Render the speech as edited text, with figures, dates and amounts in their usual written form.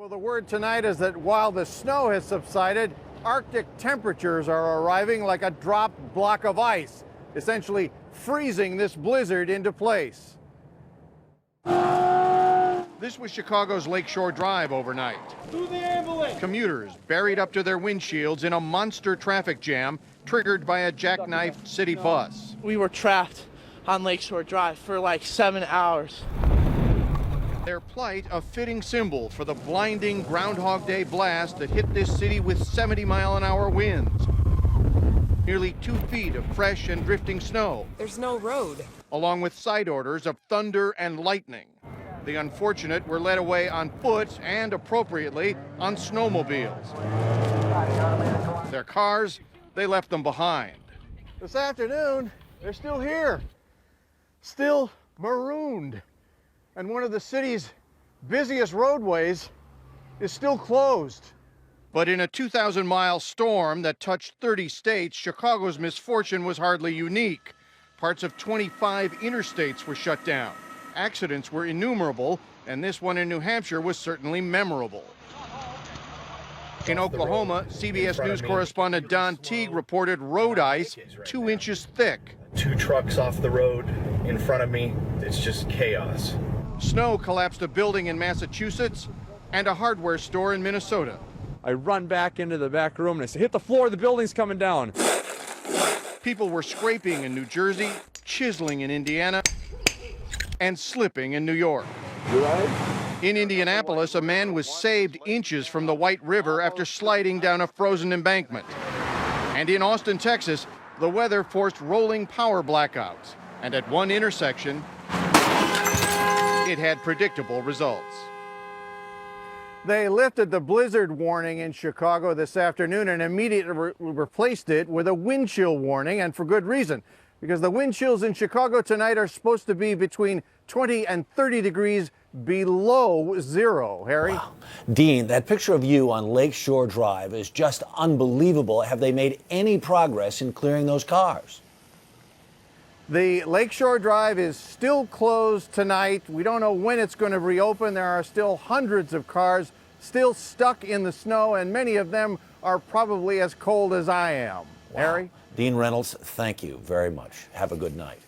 Well, the word tonight is that while the snow has subsided, Arctic temperatures are arriving like a dropped block of ice, essentially freezing this blizzard into place. This was Chicago's Lakeshore Drive overnight. To the ambulance! Commuters buried up to their windshields in a monster traffic jam triggered by a jackknifed city bus. We were trapped on Lakeshore Drive for like 7 hours. Their plight a fitting symbol for the blinding Groundhog Day blast that hit this city with 70-mile-an-hour winds. Nearly 2 feet of fresh and drifting snow. There's no road. Along with side orders of thunder and lightning. The unfortunate were led away on foot and, appropriately, on snowmobiles. Their cars, they left them behind. This afternoon, they're still here, still marooned. And one of the city's busiest roadways is still closed. But in a 2,000-mile storm that touched 30 states, Chicago's misfortune was hardly unique. Parts of 25 interstates were shut down. Accidents were innumerable, and this one in New Hampshire was certainly memorable. In Oklahoma, CBS News correspondent Don Teague reported road ice 2 inches thick. 2 trucks off the road in front of me. It's just chaos. Snow collapsed a building in Massachusetts and a hardware store in Minnesota. I run back into the back room and I say, hit the floor, the building's coming down. People were scraping in New Jersey, chiseling in Indiana, and slipping in New York. In Indianapolis, a man was saved inches from the White River after sliding down a frozen embankment. And in Austin, Texas, the weather forced rolling power blackouts. And at one intersection, it had predictable results. They lifted the blizzard warning in Chicago this afternoon and immediately replaced it with a wind chill warning, and for good reason, because the wind chills in Chicago tonight are supposed to be between 20 and 30 degrees below zero. Harry? Wow. Dean, that picture of you on Lakeshore Drive is just unbelievable. Have they made any progress in clearing those cars? The Lakeshore Drive is still closed tonight. We don't know when it's going to reopen. There are still hundreds of cars still stuck in the snow, and many of them are probably as cold as I am. Wow. Harry? Dean Reynolds, thank you very much. Have a good night.